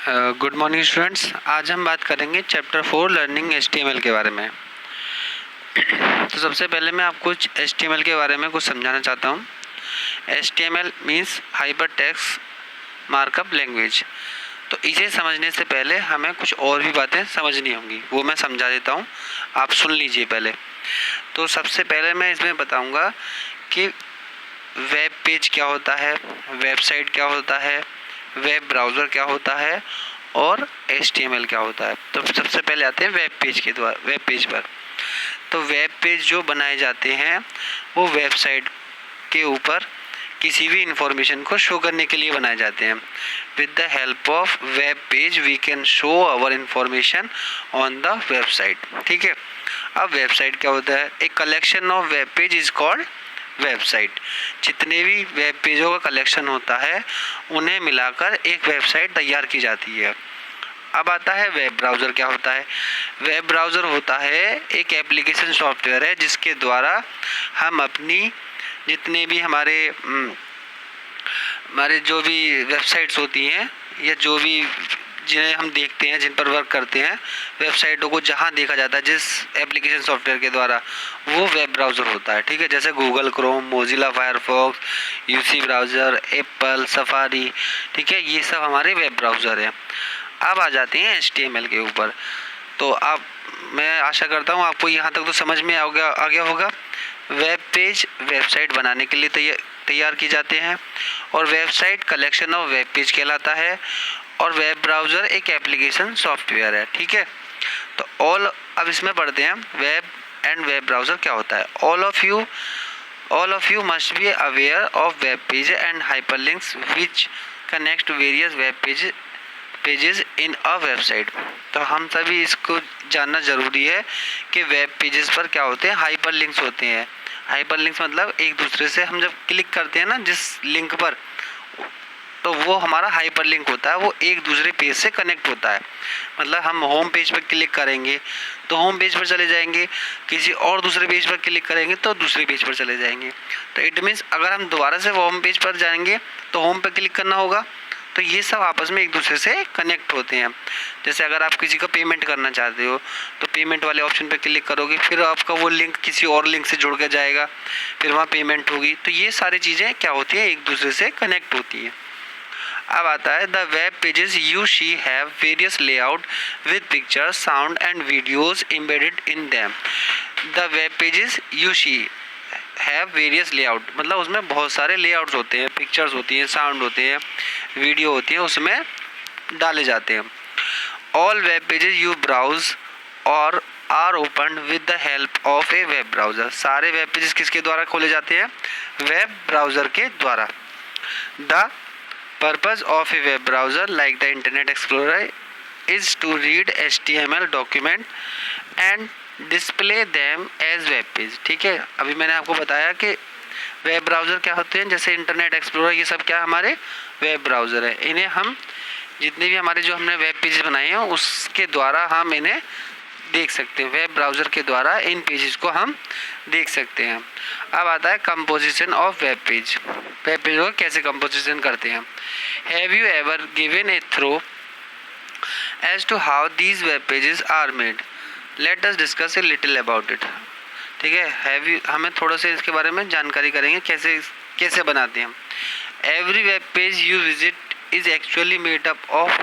Good morning students. आज हम बात करेंगे चैप्टर 4 लर्निंग HTML के बारे में। तो सबसे पहले मैं आपको HTML के बारे में कुछ समझाना चाहता हूँ। HTML means hyper text markup language. तो इसे समझने से पहले हमें कुछ और भी बातें समझनी होंगी, वो मैं समझा देता हूँ, आप सुन लीजिए पहले। तो सबसे पहले मैं इसमें बताऊँगा कि वेब पेज क्या होता है, वेबसाइट क्या होता है, वेब ब्राउज़र क्या होता है और HTML क्या होता है। तो सबसे पहले आते हैं वेब पेज पर। तो वेब पेज जो बनाए जाते हैं वो वेबसाइट के ऊपर किसी भी इंफॉर्मेशन को शो करने के लिए बनाए जाते हैं। With the help of web page we can show our information on the website. ठीक है। अब वेबसाइट क्या होता है? एक collection of web page is called website. जितने भी वेब पेजों का कलेक्शन होता है उन्हें मिलाकर एक वेबसाइट तैयार की जाती है। अब आता है वेब ब्राउज़र क्या होता है। वेब ब्राउज़र होता है एक एप्लीकेशन सॉफ्टवेयर है जिसके द्वारा हम अपनी जितने भी हमारे जो भी वेबसाइट्स होती हैं या जो भी जिन्हें हम देखते हैं, जिन पर वर्क करते हैं, वेबसाइटों को जहां देखा जाता है जिस एप्लीकेशन सॉफ्टवेयर के द्वारा, वो वेब ब्राउज़र होता है। ठीक है। जैसे Google Chrome, Mozilla Firefox, UC browser, Apple safari. ठीक है, ये सब हमारे वेब ब्राउज़र हैं। अब आ जाते हैं HTML के ऊपर। तो अब मैं आशा करता हूँ आपको यहाँ तक तो समझ में आ गया होगा। वेब पेज वेबसाइट बनाने के लिए तैयार की जाते हैं और website collection of web page कहलाता है और वेब ब्राउज़र एक एप्लीकेशन सॉफ्टवेयर है। ठीक है। तो अब इसमें पढ़ते हैं वेब एंड वेब ब्राउज़र क्या होता है। All of you must be aware of web page and hyperlinks which connect various web pages in a website. तो हम सभी इसको जानना ज़रूरी है कि वेब पेजेस पर क्या होते हैं, हाइपरलिंक्स होते हैं। हाइपरलिंक्स मतलब एक दूसरे से हम जब क्लिक करते हैं ना जिस लिंक पर, तो वो हमारा हाइपरलिंक होता है, वो एक दूसरे पेज से कनेक्ट होता है। मतलब हम होम पेज पर क्लिक करेंगे तो होम पेज पर चले जाएंगे, किसी और दूसरे पेज पर क्लिक करेंगे तो दूसरे पेज पर चले जाएंगे। तो इट मीन्स अगर हम दोबारा से होम पेज पर जाएंगे तो होम पर क्लिक करना होगा। तो ये सब आपस में एक दूसरे से कनेक्ट होते हैं। जैसे अगर आप किसी का पेमेंट करना चाहते हो तो पेमेंट वाले ऑप्शन पर क्लिक करोगे, फिर आपका वो लिंक किसी और लिंक से जुड़ कर जाएगा, फिर वहाँ पेमेंट होगी। तो ये सारी चीज़ें क्या होती हैं, एक दूसरे से कनेक्ट होती हैं। अब आता है the web pages you see have various layout with pictures, sound and videos embedded in them. The web pages you see have various layout मतलब उसमें बहुत सारे लेआउट्स होते हैं, पिक्चर्स होती हैं, साउंड होते हैं, वीडियो होती है, उसमें डाले जाते हैं। All web pages you browse or are open with the help of a web browser. सारे वेब पेजेस किसके द्वारा खोले जाते हैं? वेब ब्राउज़र के द्वारा। The purpose of a web browser like the internet Explorer is to read HTML document and display them as web page. ठीक है। अभी मैंने आपको बताया कि वेब ब्राउज़र क्या होते हैं, जैसे इंटरनेट एक्सप्लोरर, ये सब क्या हमारे वेब ब्राउज़र है। इन्हें हम जितने भी हमारे जो हमने वेब पेज बनाए हैं उसके द्वारा हम इन्हें देख सकते हैं। वेब ब्राउज़र के द्वारा इन पेजेस को हम देख सकते हैं। अब आता है composition of web page. Web page को कैसे कंपोजिशन करते हैं। Have you ever given a thought as to how these web pages are made. Let us discuss a little about it. ठीक है। हैव यू, हमें थोड़ा सा इसके बारे में जानकारी करेंगे कैसे कैसे बनाते हैं। Every web page you visit is actually made up of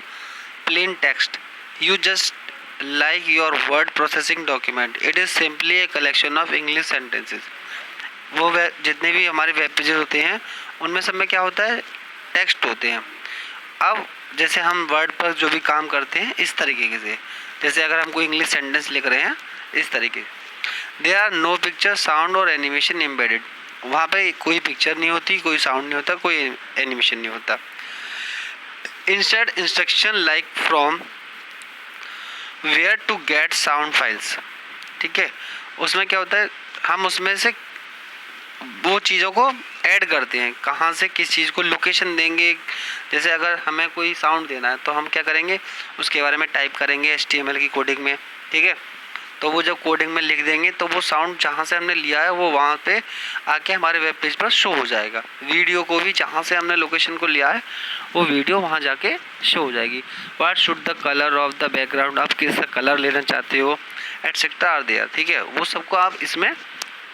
plain text you just like your word processing document. It is simply a collection of English sentences. वो जितने भी हमारे वेब पेजेस होते हैं उनमें सब में क्या होता है, टेक्स्ट होते हैं। अब जैसे हम वर्ड पर जो भी काम करते हैं इस तरीके से, जैसे अगर हम कोई इंग्लिश सेंटेंस लिख रहे हैं इस तरीके, there are no picture, sound और एनिमेशन एम्बेडेड। वहाँ पे कोई पिक्चर नहीं होती, कोई साउंड नहीं होता, कोई एनिमेशन नहीं होता। Instead instruction like from where to get sound files. ठीक है। उसमें क्या होता है, हम उसमें से वो चीज़ों को ऐड करते हैं, कहाँ से किस चीज़ को लोकेशन देंगे। जैसे अगर हमें कोई साउंड देना है तो हम क्या करेंगे, उसके बारे में टाइप करेंगे HTML की कोडिंग में। ठीक है। तो वो जब कोडिंग में लिख देंगे तो वो साउंड जहाँ से हमने लिया है वो वहाँ पे आके हमारे वेब पेज पर शो हो जाएगा। वीडियो को भी जहाँ से हमने लोकेशन को लिया है वो वीडियो वहाँ जाके शो हो जाएगी। What should the colour of the background, आप किस कलर लेना चाहते हो, एटसेट्रा आर देयर, ठीक है, वो सबको आप इसमें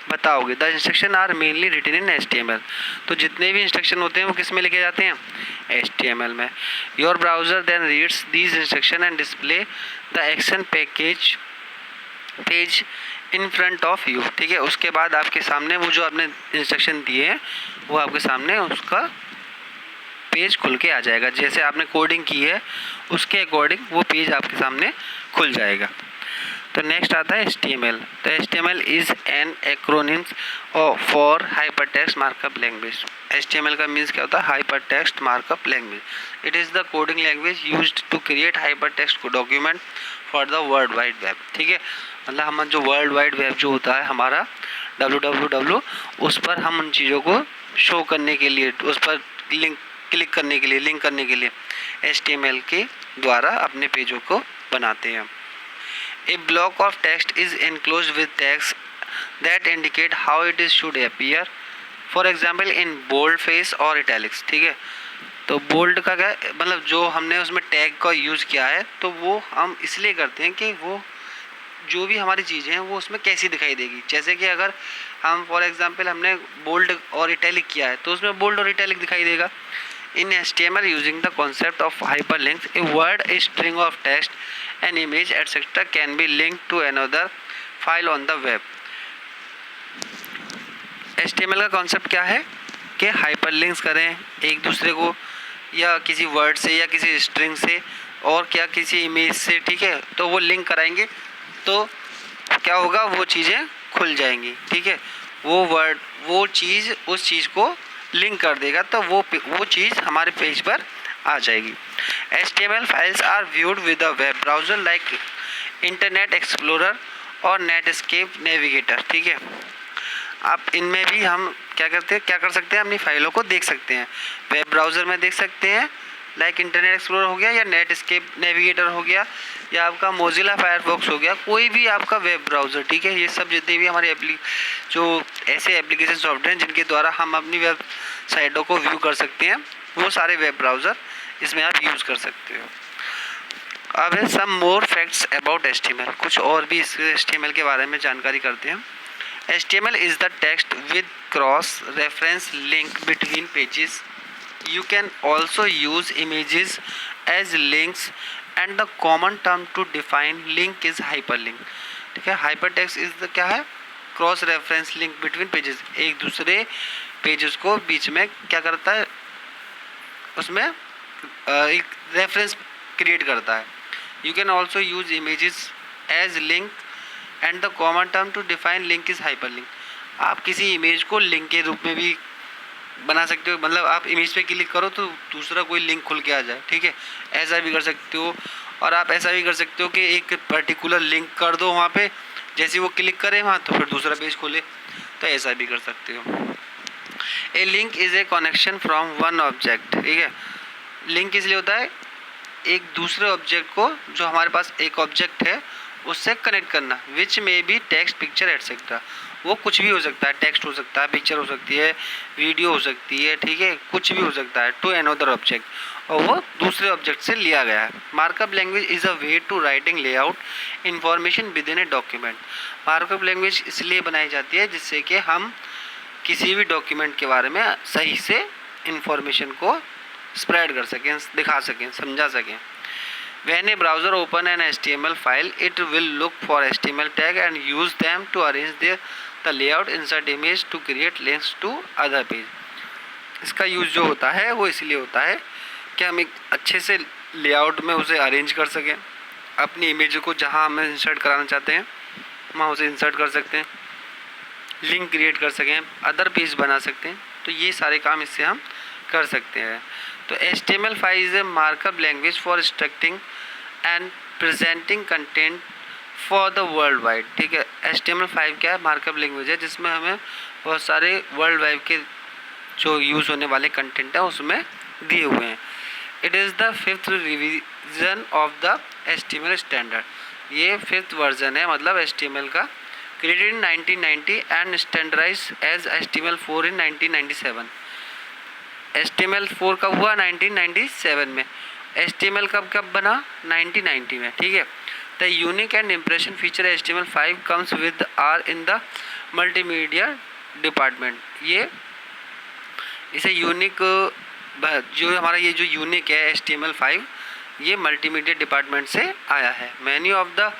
बताओगे। The instruction are mainly written in HTML, तो जितने भी इंस्ट्रक्शन होते हैं वो किस में लिखे जाते हैं, HTML में। Your browser then reads these instruction and display the action package page in front of you, ठीक है। उसके बाद आपके सामने वो जो आपने इंस्ट्रक्शन दिए हैं वो आपके सामने उसका पेज खुल के आ जाएगा। जैसे आपने कोडिंग की है उसके अकॉर्डिंग वो पेज आपके सामने खुल जाएगा। तो नेक्स्ट आता है HTML। तो HTML is an acronym for hyper text markup language. HTML का मीन्स क्या होता है, hyper text markup language. It is the coding language used to create hyper text document for the world wide web, ठीक है। मतलब हम जो world wide web जो होता है हमारा www, उस पर हम उन चीज़ों को शो करने के लिए, उस पर क्लिक करने के लिए, लिंक करने के लिए HTML के द्वारा अपने पेजों को बनाते हैं। A block of text is enclosed with text that indicate how it is should appear, for example in boldface or italics, ठीक है। तो बोल्ड का क्या मतलब, जो हमने उसमें टैग का यूज़ किया है तो वो हम इसलिए करते हैं कि वो जो भी हमारी चीज़ें हैं वो उसमें कैसी दिखाई देगी। जैसे कि अगर हम फॉर एग्जांपल हमने बोल्ड और इटैलिक किया है तो उसमें बोल्ड और इटैलिक दिखाई देगा। In HTML, using the concept of hyperlinks, a word, a string of text, an image, etc. can be linked to another file on the web. HTML का कॉन्सेप्ट क्या है कि हाइपरलिंक्स करें एक दूसरे को, या किसी वर्ड से या किसी स्ट्रिंग से और क्या किसी इमेज से, ठीक है। तो वो लिंक कराएंगे तो क्या होगा, वो चीज़ें खुल जाएंगी, ठीक है। वो वर्ड, वो चीज़ उस चीज़ को लिंक कर देगा तो वो चीज़ हमारे पेज पर आ जाएगी। HTML files are viewed with a web browser like internet explorer और नेटस्केप नेविगेटर, ठीक है। आप इनमें भी हम क्या कर सकते हैं, अपनी फाइलों को देख सकते हैं। वेब ब्राउज़र में देख सकते हैं लाइक इंटरनेट एक्सप्लोरर हो गया या नेटस्केप नेविगेटर हो गया या आपका मोजिला फायरफॉक्स हो गया, कोई भी आपका वेब ब्राउज़र, ठीक है। ये सब जितने भी हमारे जो ऐसे एप्लीकेशन सॉफ्टवेयर जिनके द्वारा हम अपनी वेबसाइटों को व्यू कर सकते हैं, वो सारे वेब ब्राउज़र इसमें आप यूज़ कर सकते हो। अब है सम मोर फैक्ट्स अबाउट HTML, कुछ और भी इस HTML के बारे में जानकारी करते हैं। HTML is the text with cross-reference link between pages. You can also use images as links, and the common term to define link is hyperlink, ठीक है। hypertext is the क्या है, cross reference link between pages, एक दूसरे pages को बीच में क्या करता है, उसमें एक रेफरेंस क्रिएट करता है। You can also use images as link and the common term to define link is hyperlink. आप किसी इमेज को लिंक के रूप में भी बना सकते हो, मतलब आप इमेज पे क्लिक करो तो दूसरा कोई लिंक खुल के आ जाए, ठीक है, ऐसा भी कर सकते हो। और आप ऐसा भी कर सकते हो कि एक पर्टिकुलर लिंक कर दो वहाँ पे, जैसे वो क्लिक करे वहाँ तो फिर दूसरा पेज खोले, तो ऐसा भी कर सकते हो। A link is a connection from one object, ठीक है। लिंक इसलिए होता है एक दूसरे ऑब्जेक्ट को, जो हमारे पास एक ऑब्जेक्ट है उससे कनेक्ट करना, विच में बी टेक्स्ट पिक्चर एटसेट्रा। वो कुछ भी हो सकता है, टेक्स्ट हो सकता है, पिक्चर हो सकती है, वीडियो हो सकती है, ठीक है, कुछ भी हो सकता है, टू अनदर ऑब्जेक्ट, और वो दूसरे ऑब्जेक्ट से लिया गया है। Markup language is a way to writing layout information within a document. Markup language इसलिए बनाई जाती है जिससे कि हम किसी भी डॉक्यूमेंट के बारे में सही से इंफॉर्मेशन को स्प्रेड कर सकें, दिखा सकें, समझा सकें। When a browser open an HTML file, it will look for HTML tag and use them to arrange the layout, insert image to create links to other page. इसका यूज़ जो होता है वो इसलिए होता है कि हम एक अच्छे से लेआउट में उसे अरेंज कर सकें, अपनी इमेज को जहाँ हमें इंसर्ट कराना चाहते हैं वहाँ उसे इंसर्ट कर सकते हैं, लिंक क्रिएट कर सकें, अदर पेज बना सकते हैं। तो ये सारे काम इससे हम कर सकते हैं। तो HTML5 is a markup language for structuring and presenting content for the world wide, ठीक है। HTML5 क्या है, मार्कअप लैंग्वेज है जिसमें हमें बहुत सारे वर्ल्ड वाइड के जो यूज़ होने वाले कंटेंट है उसमें दिए हुए हैं। It is the 5th revision of the HTML standard. ये 5th वर्जन है मतलब HTML का, created in 1990 and standardize as HTML4 in 1997। HTML4 कब हुआ? 1997 में। HTML कब बना? 1990 में, ठीक है। The unique and impression feature HTML5 comes with are in the multimedia department. ये इसे यूनिक, जो हमारा ये जो यूनिक है HTML5, ये मल्टीमीडिया डिपार्टमेंट से आया है। Many of the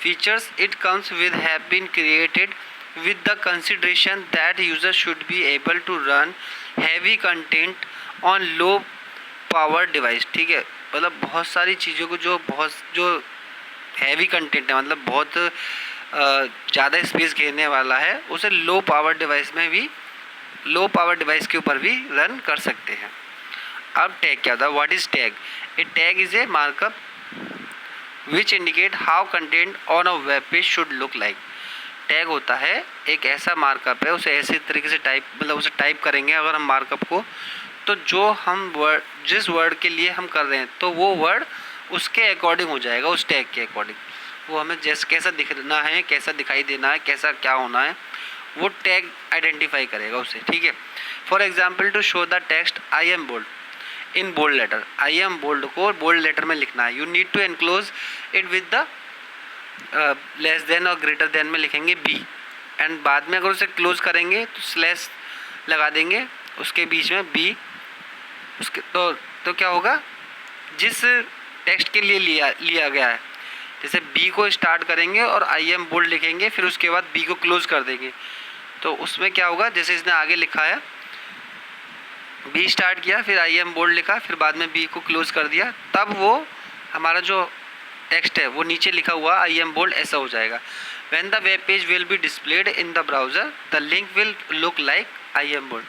features it comes with have been created with the consideration that user should be able to run heavy content on low power device, ठीक है। मतलब बहुत सारी चीज़ों को जो हैवी कंटेंट है, मतलब बहुत ज़्यादा स्पेस घेरने वाला है, उसे लो पावर डिवाइस में भी, लो पावर डिवाइस के ऊपर भी रन कर सकते हैं। अब टैग क्या होता है? What is tag? A tag is a markup which indicate how content on a web page should look like. Tag होता है एक ऐसा मार्कअप है, उसे ऐसे तरीके से टाइप, मतलब उसे टाइप करेंगे अगर हम मार्कअप को, तो जो हम वर्ड, जिस वर्ड के लिए हम कर रहे हैं, तो वो वर्ड उसके अकॉर्डिंग हो जाएगा, उस टैग के अकॉर्डिंग। वो हमें जैसे कैसा दिखना है, कैसा दिखाई देना है, कैसा क्या होना है, वो टैग आइडेंटिफाई करेगा उसे, ठीक है। For example to show the text I am bold in bold letter, I am bold को बोल्ड लेटर में लिखना है। You need to enclose it with the less than और ग्रेटर देन में लिखेंगे बी, एंड बाद में अगर उसे क्लोज करेंगे तो स्लैश लगा देंगे उसके बीच में बी, उसके तो क्या होगा? जिस टेक्स्ट के लिए लिया गया है, जैसे बी को स्टार्ट करेंगे और आई एम बोल्ड लिखेंगे, फिर उसके बाद बी को क्लोज कर देंगे, तो उसमें क्या होगा? जैसे इसने आगे लिखा है, बी स्टार्ट किया, फिर आई एम बोल्ड लिखा, फिर बाद में बी को क्लोज कर दिया, तब वो हमारा जो टेक्स्ट है वो नीचे लिखा हुआ आई एम बोल्ड ऐसा हो जाएगा। When the web page will be displayed in the browser the link will look like I am bold.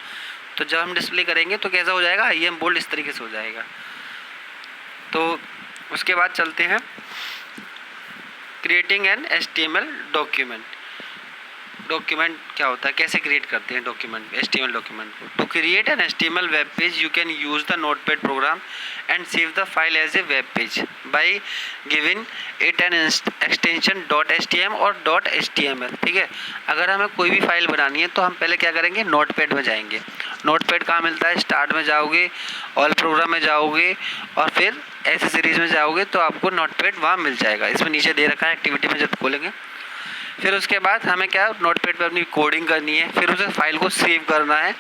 तो जब हम डिस्प्ले करेंगे तो कैसा हो जाएगा? आई एम बोल्ड इस तरीके से हो जाएगा। तो उसके बाद चलते हैं creating an HTML document. Document क्या होता है, कैसे क्रिएट करते हैं डॉक्यूमेंट, HTML डॉक्यूमेंट को? To create an HTML web page you can use the notepad program and save the file as a web page by giving it an extension .htm और .html, ठीक है। अगर हमें कोई भी फाइल बनानी है तो हम पहले क्या करेंगे? नोटपैड में जाएंगे। नोटपैड कहाँ मिलता है? स्टार्ट में जाओगे, ऑल प्रोग्राम में जाओगे और फिर एक्सेसरीज में जाओगे तो आपको नोटपैड वहाँ मिल जाएगा। इसमें नीचे दे रखा है एक्टिविटी में, जब खोलेंगे फिर उसके बाद हमें क्या नोटपैड पे अपनी कोडिंग करनी है, फिर उसे फाइल को सेव करना है।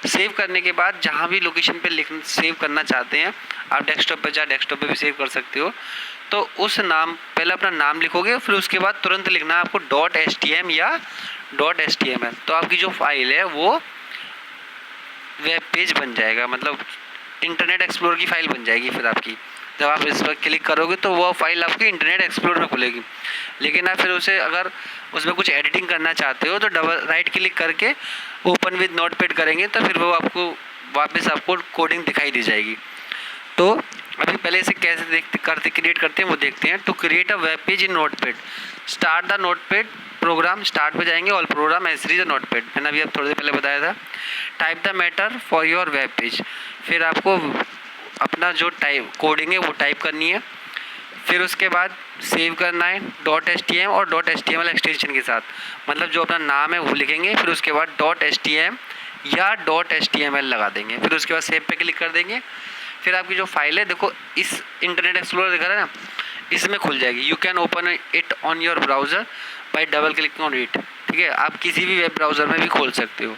सेव करने के बाद जहाँ भी लोकेशन पे सेव करना चाहते हैं, आप डेस्कटॉप पे डेस्कटॉप पे भी सेव कर सकते हो, तो उस नाम, पहले अपना नाम लिखोगे, फिर उसके बाद तुरंत लिखना है आपको .htm या .html, तो आपकी जो फाइल है वो वेब पेज बन जाएगा, मतलब इंटरनेट एक्सप्लोरर की फाइल बन जाएगी। फिर आपकी जब आप इस पर क्लिक करोगे तो वो फाइल आपकी इंटरनेट एक्सप्लोरर में खुलेगी। लेकिन आप फिर उसे अगर उसमें कुछ एडिटिंग करना चाहते हो तो डबल राइट क्लिक करके ओपन विद नोटपैड करेंगे तो फिर वो आपको वापस आपको कोडिंग दिखाई दी जाएगी। तो अभी पहले इसे कैसे क्रिएट करते हैं वो देखते हैं। To create a web page in notepad, start the notepad program, start पे जाएंगे, all program as the notepad, मैंने अभी अब थोड़ी देर पहले बताया था। Type the matter for your web page, फिर आपको अपना जो टाइप कोडिंग है वो टाइप करनी है, फिर उसके बाद सेव करना है .htm और .html एक्सटेंशन के साथ, मतलब जो अपना नाम है वो लिखेंगे, फिर उसके बाद .htm या .html लगा देंगे, फिर उसके बाद सेव पे क्लिक कर देंगे। फिर आपकी जो फाइल है, देखो इस इंटरनेट एक्सप्लोरर दिखा रहा है ना, इसमें खुल जाएगी। You can open it on your browser bye double clicking on it, ठीक है। आप किसी भी वेब ब्राउज़र में भी खोल सकते हो।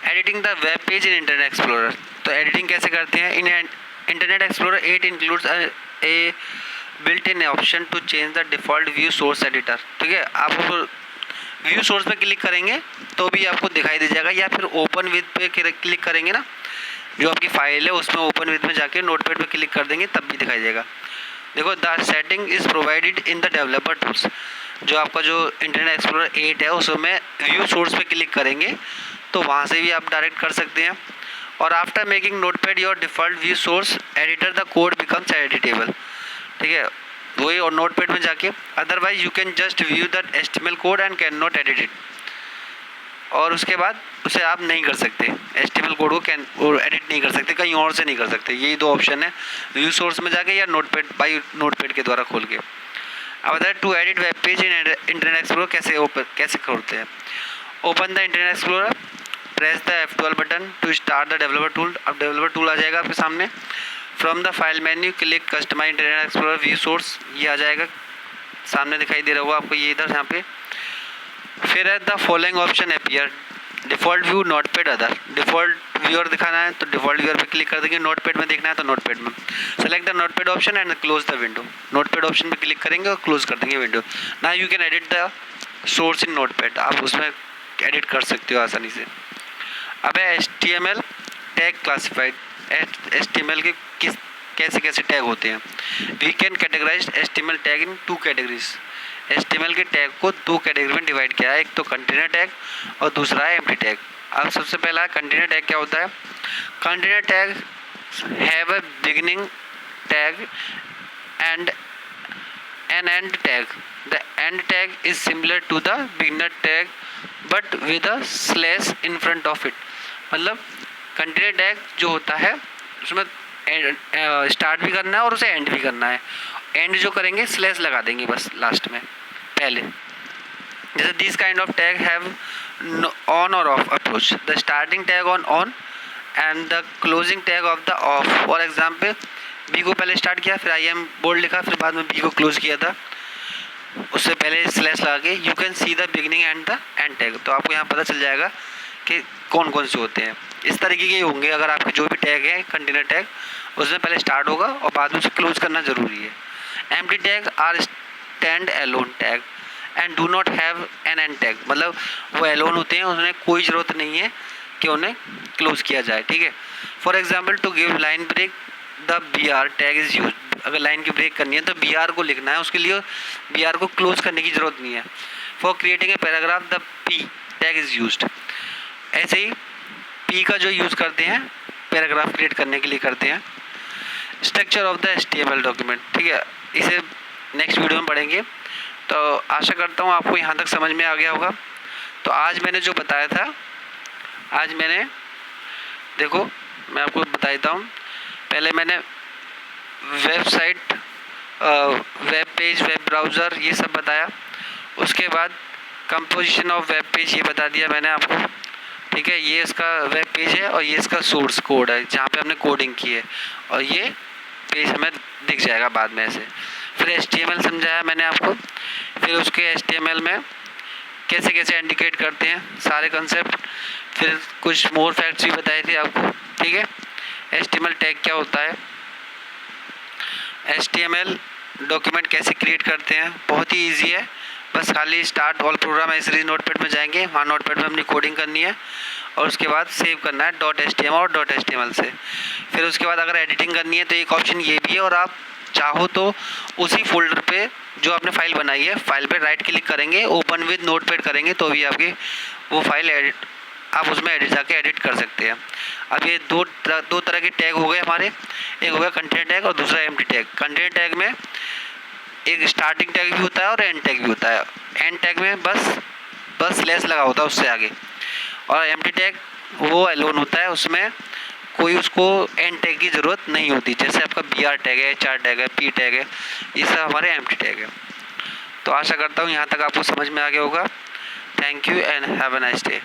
Editing the web page in internet Explorer, तो एडिटिंग कैसे करते हैं? In internet Explorer 8 includes a built in option to change the default view source editor, ठीक है। आप व्यू सोर्स पे क्लिक करेंगे तो भी आपको दिखाई दे जाएगा, या फिर ओपन विद पे क्लिक करेंगे ना, जो आपकी फाइल है उसमें ओपन विद में जाके नोटपैड पे क्लिक कर देंगे तब भी दिखाई देगा। देखो the setting is provided in the developer tools, जो आपका जो इंटरनेट एक्सप्लोरर 8 है उसमें व्यू सोर्स पे क्लिक करेंगे तो वहाँ से भी आप डायरेक्ट कर सकते हैं। और after making notepad your default view source editor the code becomes editable, ठीक है, वही और नोटपैड में जाके। Otherwise you can just view the HTML code and can not edit it, और उसके बाद उसे आप नहीं कर सकते, HTML कोड को एडिट नहीं कर सकते, कहीं और से नहीं कर सकते। यही दो ऑप्शन है, व्यू सोर्स में जाके या नोटपैड बाई नोटपैड के द्वारा खोल के। अब बताए to edit web page in internet explorer कैसे खोलते हैं। Open the internet explorer, press the F12 button to start the developer tool. अब डेवलपर टूल आ जाएगा आपके सामने। From the file menu click customize internet explorer view source, ये आ जाएगा सामने दिखाई दे रहा होगा आपको ये इधर यहाँ पे। फिर है the following option appear, default view, notepad, other. Default viewer दिखाना है तो डिफ़ॉल्ट व्यूअर पे क्लिक कर देंगे, नोटपैड में देखना है तो नोटपैड में। Select the notepad option and close the window, notepad option पे क्लिक करेंगे और क्लोज कर देंगे window. Now you can edit the source in notepad, आप उसमें एडिट कर सकते हो आसानी से। अब है HTML टैग क्लासिफाइड, HTML के कैसे कैसे टैग होते हैं। We can categorize HTML tag in 2 categories, HTML के टैग को 2 कैटेगरी में डिवाइड किया है, एक तो कंटेनर टैग और दूसरा है एम्प्टी टैग। अब सबसे पहला कंटेनर टैग क्या होता है। Container tag have a beginning tag and an end tag. The end tag is similar to the beginner tag but with a slash in front of it. मतलब container tag जो होता है उसमें start भी करना है और उसे एंड भी करना है। एंड जो करेंगे स्लैश लगा देंगे बस लास्ट में पहले। जैसे this kind of tag have on or off approach, the starting tag on and the closing tag off the off. For example B को पहले स्टार्ट किया, फिर IM बोल्ड लिखा, फिर बाद में बी को क्लोज किया था, उससे पहले स्लैश लगा के you can see the beginning and the end tag. तो आपको यहाँ पता चल जाएगा कि कौन कौन से होते हैं। इस तरीके के होंगे अगर आपके जो भी टैग है कंटेनर टैग, उसमें पहले स्टार्ट होगा और बाद में उसे क्लोज करना ज़रूरी है। Empty tag are stand alone tag and do not have an end tag, मतलब वो एलोन होते हैं, उन्हें कोई ज़रूरत नहीं है कि उन्हें क्लोज किया जाए, ठीक है। For example to give line break the BR tag is use, अगर लाइन की ब्रेक करनी है तो BR को लिखना है, उसके लिए BR को क्लोज करने की ज़रूरत नहीं है। For creating a paragraph the P tag is used. ऐसे ही P का जो यूज़ करते हैं पैराग्राफ क्रिएट करने के लिए करते हैं। Structure of the HTML document, ठीक है, इसे नेक्स्ट वीडियो में पढ़ेंगे। तो आशा करता हूँ आपको यहाँ तक समझ में आ गया होगा। तो आज मैंने जो बताया था, आज मैंने देखो मैं आपको बता देता हूँ। पहले मैंने website, web page, web browser ये सब बताया। उसके बाद कंपोजिशन ऑफ वेब पेज ये बता दिया मैंने आपको, ठीक है। ये इसका वेब पेज है और ये इसका सोर्स कोड है जहाँ पे हमने कोडिंग की है, और ये पेज हमें दिख जाएगा बाद में ऐसे। फिर HTML समझाया मैंने आपको, फिर उसके HTML में कैसे कैसे इंडिकेट करते हैं सारे कंसेप्ट, फिर कुछ मोर फैक्ट्स भी बताए थे आपको, ठीक है। HTML टैग क्या होता है, HTML डॉक्यूमेंट कैसे क्रिएट करते हैं, बहुत ही ईजी है। बस खाली start all programme series notepad में जाएंगे, वहाँ नोटपैड में अपनी कोडिंग करनी है और उसके बाद सेव करना है .html और .html से। फिर उसके बाद अगर एडिटिंग करनी है तो एक ऑप्शन ये भी है, और आप चाहो तो उसी फोल्डर पे जो आपने फाइल बनाई है फाइल पे राइट क्लिक करेंगे, ओपन विद नोटपैड करेंगे तो भी आपकी वो फाइल एडिट, आप उसमें एडिट जाके एडिट कर सकते हैं। अब ये दो तरह के टैग हो गए हमारे, एक हो गया कंटेनर टैग और दूसरा एम्प्टी टैग। कंटेनर टैग में एक स्टार्टिंग टैग भी होता है और एंड टैग भी होता है। एंड टैग में बस स्लैश लगा होता है उससे आगे, और एम्प्टी टैग वो एलोन होता है, उसमें कोई उसको एंड टैग की ज़रूरत नहीं होती। जैसे आपका BR टैग है, HR टैग है, P टैग है, ये सब हमारे एम्प्टी टैग है। तो आशा करता हूँ यहाँ तक आपको समझ में आ गया होगा। Thank you and have a nice day.